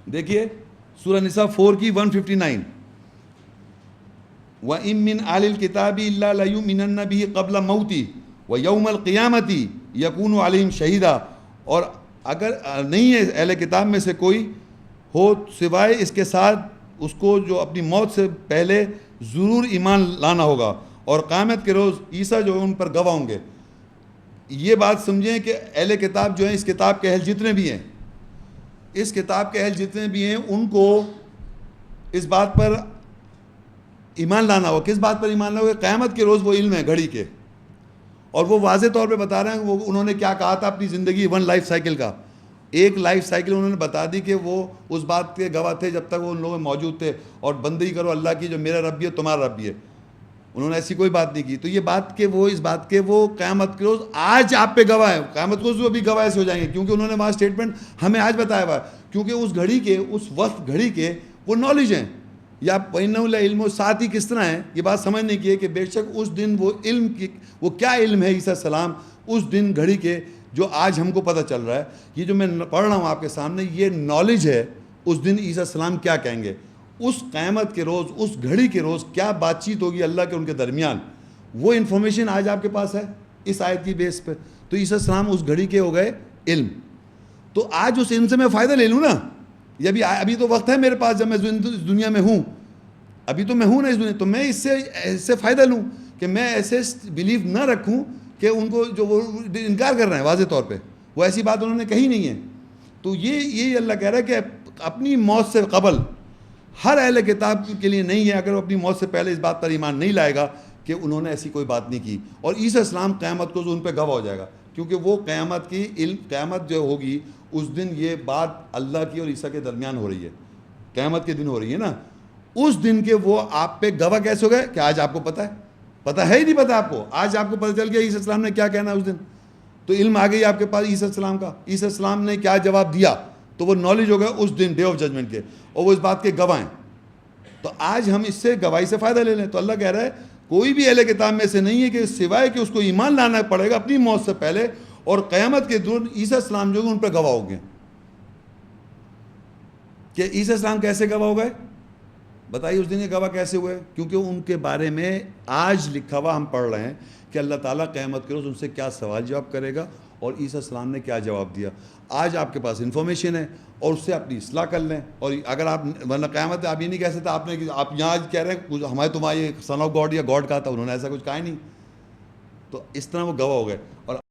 دیکھیے سورہ نساء 4 کی 159، وَإِن مِّنْ أَهْلِ الْكِتَابِ إِلَّا لَيُؤْمِنَنَّ بِهِ قَبْلَ مَوْتِهِ وَيَوْمَ الْقِيَامَةِ يَكُونُ عَلَيْهِمْ شَهِيدًا، اور اگر نہیں ہے اہل کتاب میں سے کوئی ہو سوائے اس کے ساتھ اس کو جو اپنی موت سے پہلے ضرور ایمان لانا ہوگا، اور قیامت کے روز عیسیٰ جو ان پر گواہ ہوں گے۔ یہ بات سمجھیں کہ اہل کتاب جو ہیں، اس کتاب کے اہل جتنے بھی ہیں، اس کتاب کے اہل جتنے بھی ہیں، ان کو اس بات پر ایمان لانا ہو۔ کس بات پر ایمان لانا ہو؟ قیامت کے روز وہ علم ہے گھڑی کے، اور وہ واضح طور پہ بتا رہے ہیں وہ انہوں نے کیا کہا تھا اپنی زندگی 1 لائف سائیکل کا، ایک لائف سائیکل انہوں نے بتا دی کہ وہ اس بات کے گواہ تھے جب تک وہ ان لوگوں میں موجود تھے، اور بندگی کرو اللہ کی جو میرا رب بھی ہے تمہارا رب بھی ہے۔ انہوں نے ایسی کوئی بات نہیں کی۔ تو یہ بات کہ وہ اس بات کے وہ قیامت کے روز آج آپ پہ گواہ ہے، قیامت کے روز وہ بھی گواہ سے ہو جائیں گے، کیونکہ انہوں نے وہاں اسٹیٹمنٹ ہمیں آج بتایا ہوا ہے، کیونکہ اس گھڑی کے اس وقت گھڑی کے وہ نالج ہیں۔ یا وَإِنَّهُ لَعِلْمٌ، ساتھ ہی کس طرح ہے یہ بات سمجھنے کی ہے کہ بے شک اس دن وہ علم کی، وہ کیا علم ہے عیسیٰ السلام اس دن گھڑی کے جو آج ہم کو پتہ چل رہا ہے۔ یہ جو میں پڑھ رہا ہوں آپ کے سامنے یہ نالج ہے، اس دن عیسیٰ السلام کیا کہیں گے، اس قیامت کے روز، اس گھڑی کے روز کیا بات چیت ہوگی اللہ کے ان کے درمیان، وہ انفارمیشن آج آپ کے پاس ہے اس آیت کی بیس پہ۔ تو عیسیٰ السلام اس گھڑی کے ہو گئے علم، تو آج اس علم سے میں فائدہ لے لوں نا۔ یہ ابھی تو وقت ہے میرے پاس، جب میں اس دنیا میں ہوں، ابھی تو میں ہوں نا اس دنیا، تو میں اس سے فائدہ لوں کہ میں ایسے بلیو نہ رکھوں کہ ان کو جو وہ انکار کر رہے ہیں واضح طور پہ، وہ ایسی بات انہوں نے کہی نہیں ہے۔ تو یہ اللہ کہہ رہا ہے کہ اپنی موت سے قبل ہر اہل کتاب کے لیے نہیں ہے، اگر وہ اپنی موت سے پہلے اس بات پر ایمان نہیں لائے گا کہ انہوں نے ایسی کوئی بات نہیں کی، اور عیسیٰ السلام قیامت کو ان پہ گواہ ہو جائے گا، کیونکہ وہ قیامت جو ہوگی اس دن یہ بات اللہ کی اور عیسیٰ کے درمیان ہو رہی ہے، قیامت کے دن ہو رہی ہے نا۔ اس دن کے وہ آپ پہ گواہ کیسے ہو گئے کہ آج آپ کو پتہ ہے، پتہ ہے ہی نہیں پتہ آپ کو، آج آپ کو پتہ چل گیا عیسیٰ السلام نے کیا کہنا ہے اس دن، تو علم آ گئی آپ کے پاس عیسیٰ السلام کا، عیسیٰ السلام نے کیا جواب دیا، تو وہ نالج ہو گیا اس دن ڈے آف ججمنٹ کے، اور وہ اس بات کے گواہ ہیں۔ تو آج ہم اس سے گواہی سے فائدہ لے لیں۔ تو اللہ کہہ رہا ہے کوئی بھی اہل کتاب میں سے نہیں ہے کہ سوائے کہ اس کو ایمان لانا پڑے گا اپنی موت سے پہلے، اور قیامت کے دن عیسیٰ السلام جو ان پہ گواہ ہو گئے۔ کہ عیسیٰ السلام کیسے گواہ ہو گئے بتائیے، اس دن کے گواہ کیسے ہوئے؟ کیونکہ ان کے بارے میں آج لکھا ہوا ہم پڑھ رہے ہیں کہ اللہ تعالیٰ قیامت کے روز ان سے کیا سوال جواب کرے گا، اور عیسیٰ السلام نے کیا جواب دیا۔ آج آپ کے پاس انفارمیشن ہے، اور اس سے اپنی اصلاح کر لیں۔ اور اگر آپ ورنہ قیامت آپ یہ نہیں کہہ سکتے آپ یہاں آج کہہ رہے ہیں ہمارے تمہارے سن آف گاڈ یا گاڈ کہا تھا، انہوں نے ایسا کچھ کہا ہی نہیں۔ تو اس طرح وہ گواہ ہو گئے۔ اور